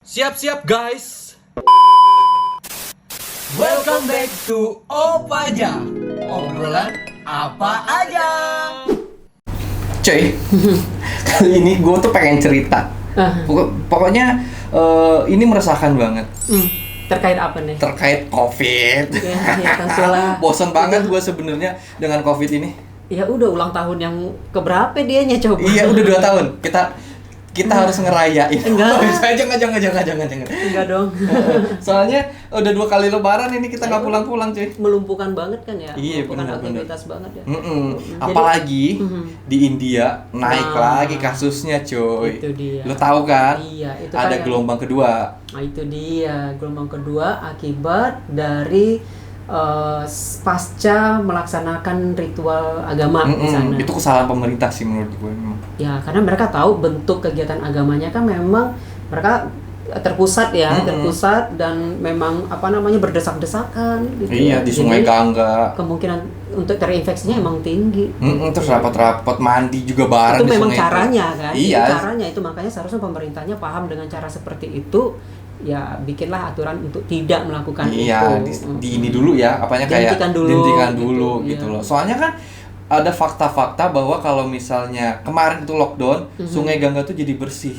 Siap-siap guys. Welcome back to Opaja. Obrolan apa aja. Cuy, kali ini gue tuh pengen cerita. Pokoknya ini meresahkan banget. Terkait apa nih? Terkait COVID. Ya tentulah. Bosan banget gue sebenarnya dengan COVID ini. Ya udah ulang tahun yang keberapa dianya coba? Iya udah 2 tahun. Kita harus ngerayain. Enggak. Jangan. Enggak dong. Soalnya udah 2 kali lebaran ini kita nggak pulang-pulang cuy. Melumpuhkan banget kan ya? Iya, melumpuhkan benar. aktivitas banget ya. Apalagi di India naik lagi kasusnya cuy. Itu dia. Lo tahu kan? Iya, itu ada kan gelombang kedua. Nah itu dia, gelombang kedua akibat dari pasca melaksanakan ritual agama di sana. Itu kesalahan pemerintah sih menurut gue memang. Ya, karena mereka tahu bentuk kegiatan agamanya kan memang mereka terpusat dan memang berdesak-desakan gitu. Iya, di Sungai Jadi, Gangga. kemungkinan untuk terinfeksinya emang tinggi. Terus rapat-rapat mandi juga bareng Itu di memang sungai caranya itu. kan. Iya. Itu caranya itu makanya seharusnya pemerintahnya paham dengan cara seperti itu. Ya bikinlah aturan untuk tidak melakukan Iya, itu. di ini dulu ya, apanya kayak Dihentikan dulu gitu iya. loh. Soalnya kan ada fakta-fakta bahwa kalau misalnya kemarin itu lockdown, Sungai Gangga tuh jadi bersih.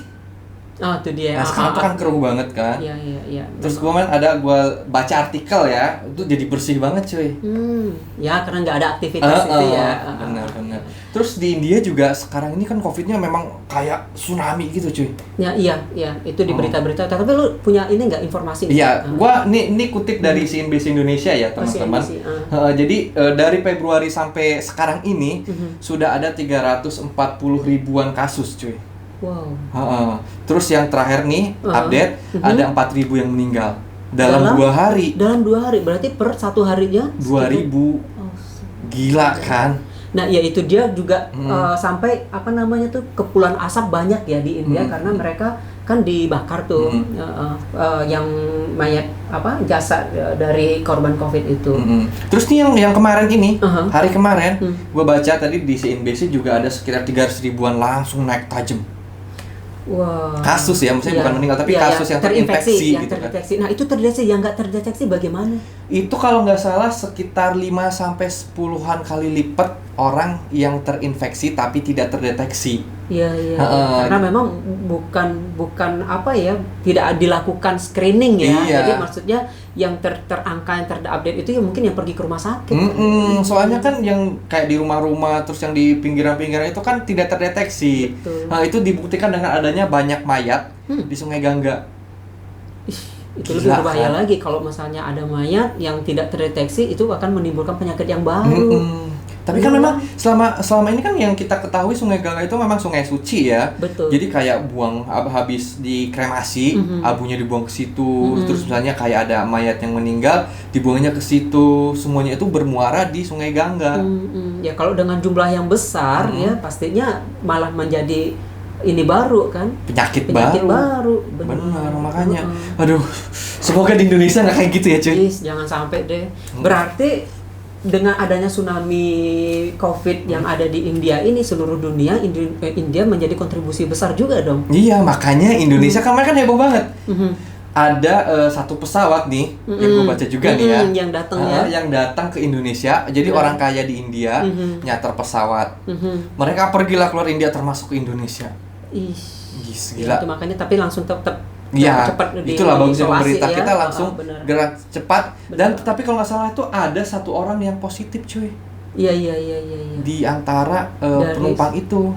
Oh, itu dia. Nah, sekarang tuh kan keruh banget kan. Iya. Terus gue baca artikel ya, itu jadi bersih banget cuy. Ya karena nggak ada aktivitas itu ya. Benar. Terus di India juga sekarang ini kan COVID-nya memang kayak tsunami gitu cuy. Ya iya, itu di berita-berita. Tapi lu punya ini nggak informasi? Iya, gua ini kutip dari CNBC Indonesia ya teman-teman. Jadi dari Februari sampai sekarang ini sudah ada 340 ribuan kasus cuy. Wow. Terus yang terakhir nih update ada 4.000 yang meninggal dalam 2 hari. Dalam 2 hari, berarti per 1 harinya 2.000. Gila kan? Nah, ya itu dia juga sampai kepulan asap banyak ya di India karena mereka kan dibakar tuh yang mayat jasad dari korban COVID itu. Terus nih yang kemarin ini hari kemarin gue baca tadi di CNBC juga ada sekitar 300 ribuan langsung naik tajam. Wah. Kasus ya, maksudnya bukan meninggal tapi kasus yang terinfeksi gitu kan. Nah, itu terdeteksi, yang nggak terdeteksi bagaimana? Itu kalau nggak salah sekitar 5 sampai 10-an kali lipat orang yang terinfeksi tapi tidak terdeteksi. Iya. Karena memang bukan tidak dilakukan screening ya. Iya. Jadi maksudnya yang terangka yang terupdate itu ya mungkin yang pergi ke rumah sakit. Soalnya kan yang kayak di rumah-rumah terus yang di pinggiran-pinggiran itu kan tidak terdeteksi. Betul. Nah, itu dibuktikan dengan adanya banyak mayat di Sungai Gangga. Itu lebih berbahaya lagi kalau misalnya ada mayat yang tidak terdeteksi, itu akan menimbulkan penyakit yang baru. Tapi kan memang selama ini kan yang kita ketahui Sungai Gangga itu memang sungai suci ya. Betul. Jadi kayak buang habis dikremasi, abunya dibuang ke situ. Terus misalnya kayak ada mayat yang meninggal, dibuangnya ke situ. Semuanya itu bermuara di Sungai Gangga. Ya kalau dengan jumlah yang besar ya pastinya malah menjadi ini baru kan, penyakit baru. Benar, makanya aduh, semoga di Indonesia nggak kayak gitu ya cuy. Jangan sampai deh. Berarti dengan adanya tsunami COVID yang ada di India ini, seluruh dunia India menjadi kontribusi besar juga dong. Iya, makanya Indonesia kemarin kan heboh banget. Ada satu pesawat nih yang gue baca juga nih ya, yang datang ke Indonesia. Jadi orang kaya di India nyater pesawat. Mereka pergilah keluar India termasuk ke Indonesia. Gila. Itu makanya tapi langsung tetap Iya, cepat itulah bagusnya pemerintah kita ya. langsung gerak cepat. Dan tapi kalau nggak salah itu ada 1 orang yang positif cuy. Iya. Di antara penumpang itu.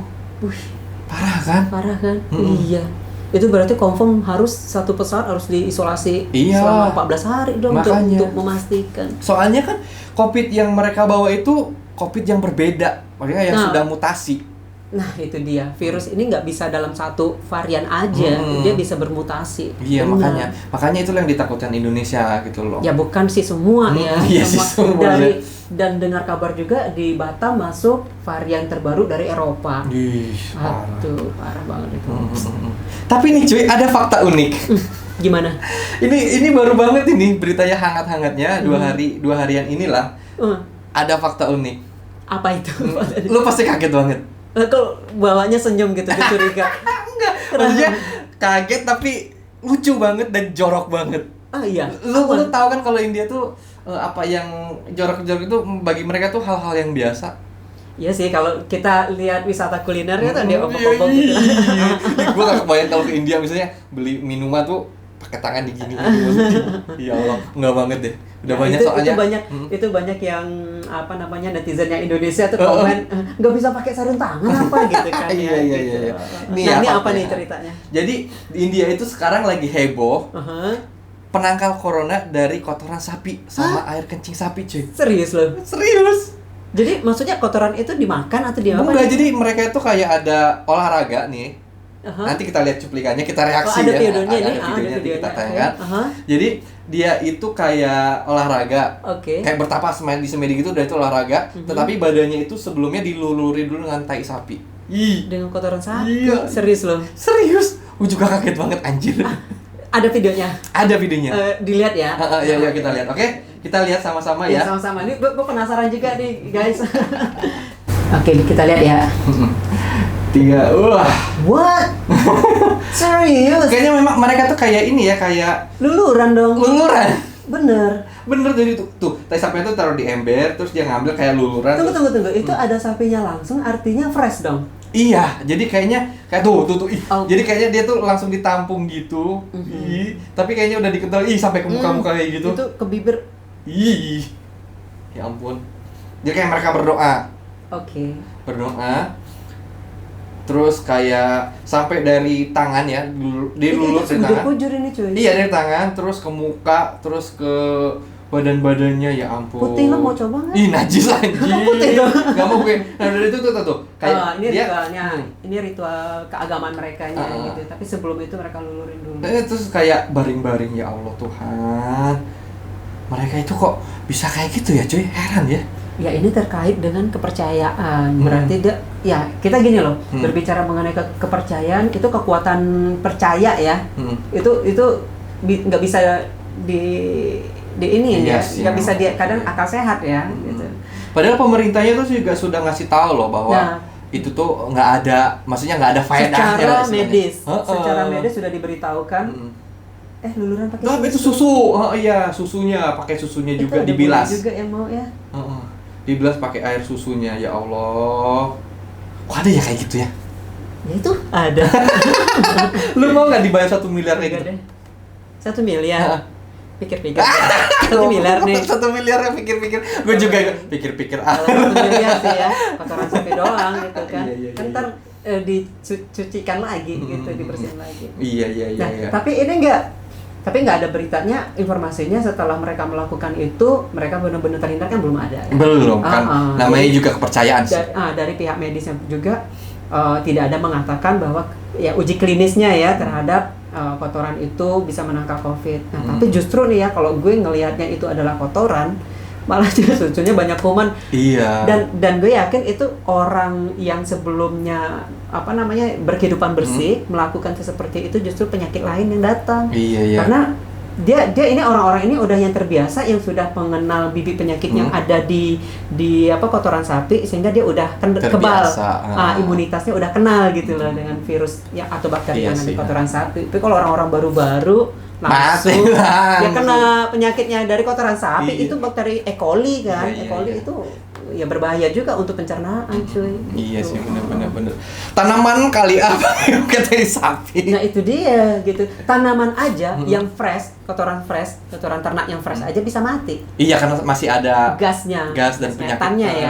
Parah kan? Iya. Itu berarti confirm harus satu pesawat harus diisolasi selama 14 hari dong untuk memastikan. Soalnya kan COVID yang mereka bawa itu COVID yang berbeda, makanya yang sudah mutasi. Nah itu dia, virus ini nggak bisa dalam satu varian aja, dia bisa bermutasi. Iya, makanya itu yang ditakutkan Indonesia gitu loh. Ya bukan sih semua ya. Iya sih semua. Dan dengar kabar juga di Batam masuk varian terbaru dari Eropa. Aduh, parah banget itu. Tapi nih cuy, ada fakta unik. Gimana? Ini baru banget ini beritanya hangat-hangatnya 2 harian inilah. Ada fakta unik. Apa itu? Lu pasti kaget banget. Kok bawanya senyum gitu, curiga? Enggak, maksudnya kaget tapi lucu banget dan jorok banget. Ah iya. Lu tahu kan kalau India tuh apa yang jorok-jorok itu bagi mereka tuh hal-hal yang biasa. Iya sih, kalau kita lihat wisata kulinernya tuh dia obok-obok gitu. Gue gak kebayang kalau ke India misalnya beli minuman tuh pakai tangan digini gitu. Ya Allah, enggak banget deh. Udah banyak soalnya. Itu banyak yang apa namanya netizennya Indonesia tuh komen nggak bisa pakai sarung tangan apa gitu kan. Iya. Ini apa nih ceritanya? Jadi di India itu sekarang lagi heboh. Penangkal corona dari kotoran sapi sama air kencing sapi, cuy. Serius loh? Serius. Jadi maksudnya kotoran itu dimakan atau diapa? Enggak, jadi mereka itu kayak ada olahraga nih. Nanti kita lihat cuplikannya, kita reaksi ada ya. Videonya ada nih, videonya nanti kita okay. tayangkan. Jadi dia itu kayak olahraga. Kayak bertapa di semedi gitu, udah itu olahraga. Tetapi badannya itu sebelumnya diluluri dulu dengan tai sapi. Dengan kotoran sapi? Iya. Serius loh? Serius. Gue juga kaget banget anjir. Ada videonya? Ada videonya. Dilihat ya? Ya kita lihat. Oke, kita lihat sama-sama ya. Sama-sama. Ini gue penasaran juga nih guys. Oke, kita lihat ya. 3, wah. What? Serius? Kayaknya memang mereka tuh kayak ini ya, kayak luluran dong. Luluran. Bener Jadi tuh tai sapinya tuh taruh di ember, terus dia ngambil kayak luluran. Tunggu. Itu ada sapinya langsung, artinya fresh dong? Iya, jadi kayaknya kayak tuh. Jadi kayaknya dia tuh langsung ditampung gitu. Tapi kayaknya udah dikental sampai ke muka-muka kayak gitu. Itu ke bibir. Ya ampun. Jadi kayak mereka berdoa. Oke. Berdoa. Terus kayak sampai dari tangan ya, dilulur dari tangan. Kujur ini cuy. Iya, dari tangan terus ke muka, terus ke badan-badannya, ya ampun. Putih, lo mau coba nggak? Ih, najis anjing. Putih dong. Gak mau gue. Nah, dari itu tuh. Kayak ini ritualnya, ini ritual keagamaan merekanya gitu. Tapi sebelum itu mereka lulurin dulu. Terus kayak baring-baring, ya Allah Tuhan. Mereka itu kok bisa kayak gitu ya, cuy? Heran ya. Ya ini terkait dengan kepercayaan. Berarti ya kita gini loh, berbicara mengenai kepercayaan itu kekuatan percaya ya. Itu nggak bisa di ini ya, nggak bisa dia kadang akal sehat ya. Gitu. Padahal pemerintahnya tuh juga sudah ngasih tahu loh bahwa itu tuh nggak ada, maksudnya nggak ada faedahnya. Secara medis sudah diberitahukan. Luluran pakai susu. Itu susu. Iya, susunya, pakai susunya itu juga ada dibilas. Juga yang mau ya. Dibilas pakai air susunya, ya Allah. Kok ada ya kayak gitu ya? Ya itu ada. Lu mau nggak dibayar 1 miliar kayak gitu? 1 miliar. Pikir-pikir. 1 miliar nih. 1 miliar ya, pikir-pikir. Gue juga pikir-pikir. Kalau 1 miliar sih ya, kotoran sapi doang gitu kan. Iya. Kan ntar dicucikan lagi gitu, dibersihin lagi. Iya. Tapi ini nggak ada beritanya, informasinya setelah mereka melakukan itu mereka benar-benar terhindar kan belum ada ya? Belum kan, namanya juga kepercayaan sih. Dari pihak medisnya juga tidak ada mengatakan bahwa ya uji klinisnya ya terhadap kotoran itu bisa menangkal COVID. Nah tapi justru nih ya kalau gue ngelihatnya itu adalah kotoran, malah justru banyak kuman. Iya. Dan gue yakin itu orang yang sebelumnya berkehidupan bersih melakukan seperti itu justru penyakit lain yang datang. Iya. Karena dia ini orang-orang ini udah yang terbiasa yang sudah mengenal bibit penyakit yang ada di kotoran sapi sehingga dia udah kebal. Imunitasnya udah kenal gitu loh dengan virus atau bakteri yang ada di kotoran sapi. Tapi kalau orang-orang baru-baru langsung dia kena penyakitnya dari kotoran sapi, itu bakteri E. coli kan. E. coli itu ya berbahaya juga untuk pencernaan cuy. Iya sih, benar. Tanaman kali apa yang dari sapi. Nah itu dia gitu. Tanaman aja yang fresh, kotoran ternak yang fresh aja bisa mati. Iya, karena masih ada gas dan penyakitnya ya.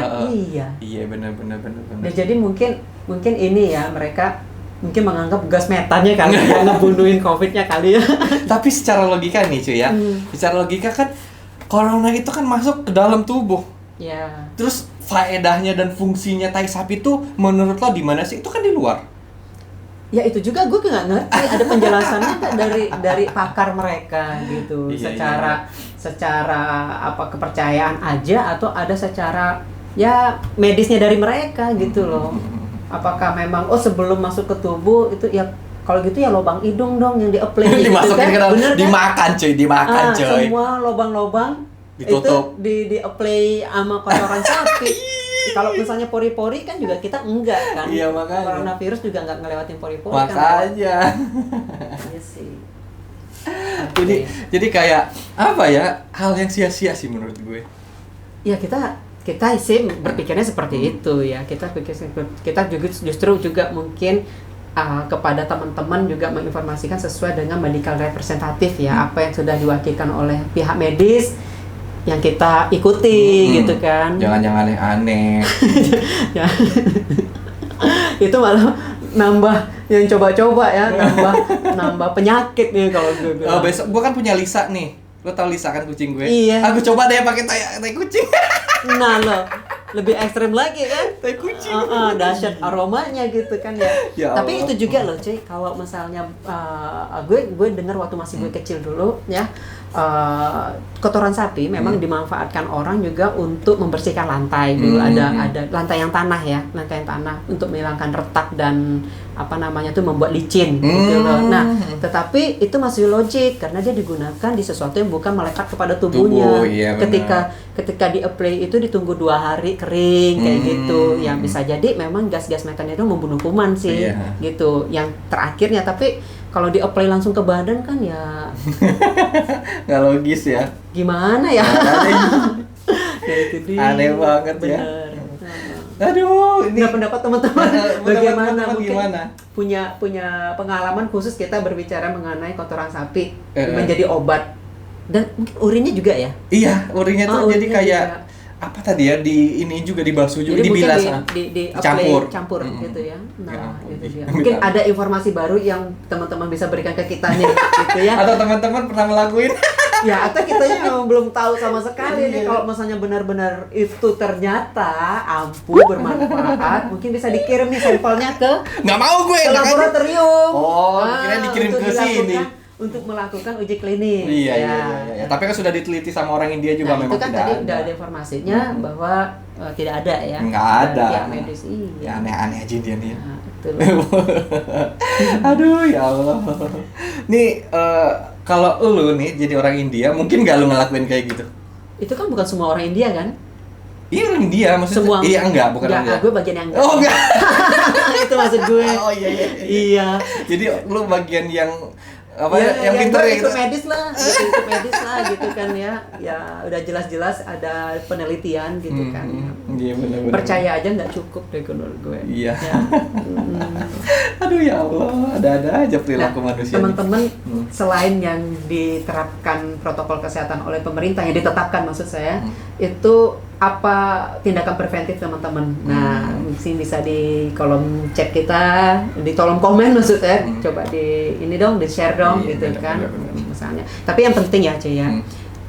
Iya benar. Nah, jadi mungkin ini ya mereka mungkin menganggap gas metannya kali yang ngebunuhin COVID-nya kali ya. Tapi secara logika nih cuy ya. Secara logika kan corona itu kan masuk ke dalam tubuh. Ya. Terus faedahnya dan fungsinya tai sapi itu menurut lo di mana sih? Itu kan di luar. Ya itu juga gue nggak ngerti, ada penjelasannya dari pakar mereka gitu. Secara apa kepercayaan aja atau ada secara ya medisnya dari mereka gitu loh. Apakah memang sebelum masuk ke tubuh itu ya kalau gitu ya lubang hidung dong yang di-apply gitu dimasukin kan? Bener dimakan kan? Cuy. Semua lubang-lubang ditutup. Itu di-apply sama kotoran sapi. Kalau misalnya pori-pori kan juga kita enggak kan. Iya, makanya. Coronavirus juga enggak ngelewatin pori-pori makanya. kan. Iya sih. Jadi kayak apa ya? Hal yang sia-sia sih menurut gue. Ya kita sih berpikirnya seperti itu ya. Kita juga justru juga mungkin kepada teman-teman juga menginformasikan sesuai dengan medical representative ya, apa yang sudah diwakilkan oleh pihak medis yang kita ikuti gitu kan. Jangan aneh-aneh. Ya. Itu malah nambah yang coba-coba ya, nambah penyakit nih kalau gue. Besok gue kan punya Lisa nih. Lo tau Lisa kan kucing gue? Iya. Aku coba deh pakai tai kucing. Nah lo lebih ekstrem lagi kan? Tai kucing. Dahsyat aromanya gitu kan ya. Ya Tapi Allah. itu juga loh cuy, kalau misalnya gue dengar waktu masih gue kecil dulu ya, kotoran sapi memang dimanfaatkan orang juga untuk membersihkan lantai. Dulu ada lantai yang tanah ya, lantai yang tanah untuk menghilangkan retak dan apa namanya tuh membuat licin gitu loh. Nah, tetapi itu masih logik karena dia digunakan di sesuatu yang bukan melekat kepada tubuhnya. Iya, ketika di apply itu ditunggu 2 hari kering kayak gitu. Yang bisa jadi memang gas-gas metan itu membunuh kuman sih gitu. Yang terakhirnya, tapi kalau di apply langsung ke badan kan ya nggak logis ya. gimana ya? Ya itu dia. Aneh banget ya. Bener. Aduh, ini Nah, pendapat teman-teman bagaimana? teman-teman Mungkin gimana? punya pengalaman khusus kita berbicara mengenai kotoran sapi Eh. menjadi obat, dan mungkin urinnya juga ya. Iya, urinnya tuh jadi urinnya kayak juga. apa tadi ya, di ini juga dibasuh juga, Jadi mungkin dibilas, campur Mm-mm. gitu ya. Nah, Ya, itu dia. dibilas. Mungkin ada informasi baru yang teman-teman bisa berikan ke kita nih, gitu ya. Atau teman-teman pernah ngelakuin? Ya, atau kitanya memang belum tahu sama sekali nih Iya. kalau misalnya benar-benar itu ternyata ampuh bermanfaat, mungkin bisa dikirim nih sampelnya ke Nggak mau gue, ke makanya. laboratorium. Oh, kira dikirim untuk ke sini. untuk melakukan uji klinis. Iya. Tapi kan sudah diteliti sama orang India juga, Nah, memang itu kan tidak tadi ada. udah ada informasinya bahwa tidak ada ya. Nggak ada. Dari pihak medis. Ya Iya. aneh-aneh aja dia nih. Nah, betul. Aduh ya Allah. Nih kalau lu nih jadi orang India, mungkin gak lu ngelakuin kayak gitu? Itu kan bukan semua orang India kan? Iya orang India maksudnya. Semua. Iya enggak, bukan orang Enggak, India. gue bagian yang enggak. Oh enggak. Itu maksud gue. Oh iya. Iya. Jadi lu bagian yang apa Ya, yang pintar ya itu gitu. medis lah, gitu kan ya. Ya udah jelas-jelas ada penelitian gitu kan. Iya benar-benar. Percaya aja nggak cukup deh menurut gue. Iya. Ya. Aduh ya Allah, ada-ada aja perilaku manusia. nih. Teman-teman, selain yang diterapkan protokol kesehatan oleh pemerintah, yang ditetapkan maksud saya, itu apa tindakan preventif teman-teman? Nah, mungkin bisa di kolom chat kita, di kolom komen maksudnya, coba di ini dong, di share dong Iya, gitu benar, kan, benar. misalnya. Tapi yang penting ya, Cie, ya,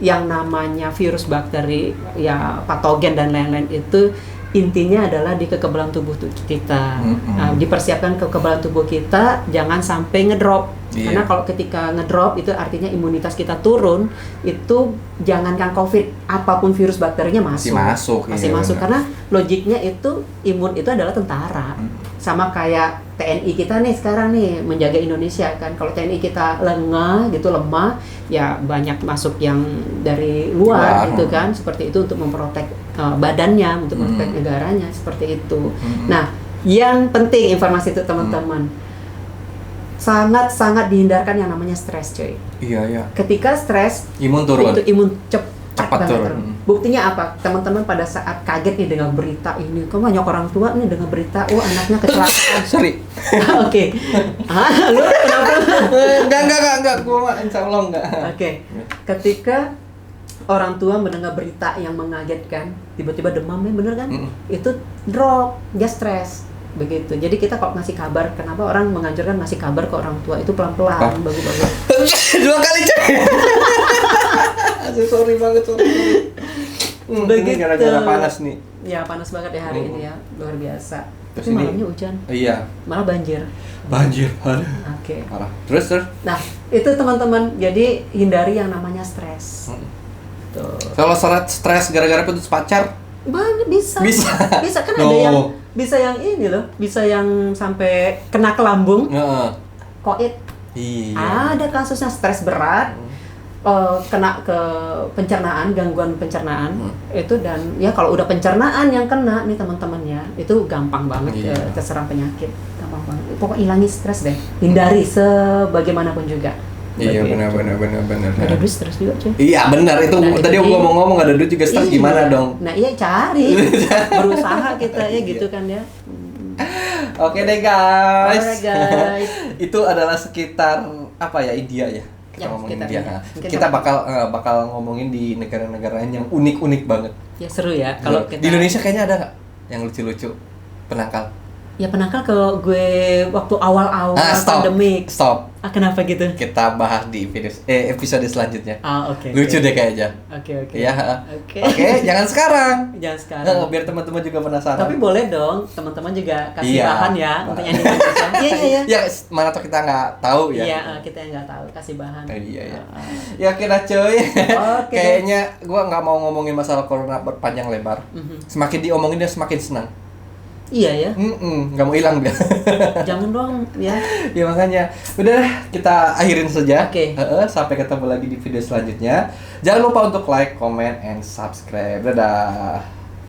yang namanya virus, bakteri, ya patogen dan lain-lain itu intinya adalah di kekebalan tubuh kita. Nah, dipersiapkan kekebalan tubuh kita jangan sampai ngedrop. Iya. Karena kalau ketika ngedrop itu artinya imunitas kita turun, itu jangankan COVID, apapun virus bakterinya masuk. iya, Masih masuk benar. karena logiknya itu imun itu adalah tentara. Sama kayak TNI kita nih sekarang nih menjaga Indonesia kan. Kalau TNI kita lengah gitu, lemah, ya banyak masuk yang dari luar gitu kan. Seperti itu untuk memprotek badannya, untuk memprotek negaranya, seperti itu. Nah, yang penting informasi itu teman-teman, sangat-sangat dihindarkan yang namanya stres, coy. Iya. Ketika stres, Imun turun. itu imun cepat Cepat banget turun. Buktinya apa? Teman-teman pada saat kaget nih dengan berita ini, kan banyak orang tua nih dengan berita, oh anaknya kecelakaan. Sorry. Oke. Lu kenapa? Enggak. Gua mah insya Allah enggak. Oke. Ketika orang tua mendengar berita yang mengagetkan, tiba-tiba demam, bener kan? Itu drop, dia stres. Begitu. Jadi kita kalau ngasih kabar, kenapa orang menganjurkan ngasih kabar ke orang tua itu pelan-pelan, bagus-bagus. 2 kali cek. Sorry banget. Begitu. Ini gara-gara panas nih. Ya panas banget ya hari ini ya, luar biasa. Terus Tapi ini- malamnya hujan, Iya. malah banjir. Banjir. Aduh. Oke. Parah. Terus. Nah, itu teman-teman, jadi hindari yang namanya stres. Tuh. Kalau stres gara-gara putus pacar, Banget bisa. Bisa. Kan No. ada yang bisa yang ini loh, bisa yang sampai kena ke lambung, heeh. koit. Iya. Ada kasusnya stres berat, kena ke pencernaan, gangguan pencernaan itu, dan ya kalau udah pencernaan yang kena nih teman-teman ya, itu gampang banget Iya. terserang penyakit, gampang banget. Pokoknya hilangi stres deh, hindari sebagaimanapun juga. Iya benar. Gak ada duit stres juga cuy. Iya benar itu Nah, tadi itu aku ngomong gak ada duit juga stres Iya. gimana dong? Nah iya cari, berusaha kita ya gitu kan ya. Oke deh guys. Alright, guys. Itu adalah sekitar apa ya India ya. Kita Ya, ngomongin sekitar India. India. Nah, Mungkin kita sama- bakal ngomongin di negara-negara lain yang unik-unik banget. Ya seru ya kalau kita. Di Indonesia kayaknya ada nggak yang lucu-lucu penangkal? Ya penangkal kalau gue waktu awal-awal Stop. pandemik. Stop. Kenapa gitu? Kita bahas di episode selanjutnya. Oke. Lucu deh kayaknya. Oke. Iya. Oke. Oke, jangan sekarang. Jangan sekarang. Biar teman-teman juga penasaran. Tapi boleh dong, teman-teman juga kasih Iya. bahan ya untuk yang di Indonesia. Iya. Ya, mana tuh kita nggak tahu ya. Iya, kita yang nggak tahu kasih bahan. Iya. Ah. Ya kira cuy. Oke. Kayaknya gua nggak mau ngomongin masalah corona berpanjang lebar. Semakin diomongin dia semakin senang. Iya ya. Nggak mau hilang dia. Jangan dong ya. Ya makanya udah kita akhirin saja. Oke. Sampai ketemu lagi di video selanjutnya. Jangan lupa untuk like, comment, and subscribe. Dadah.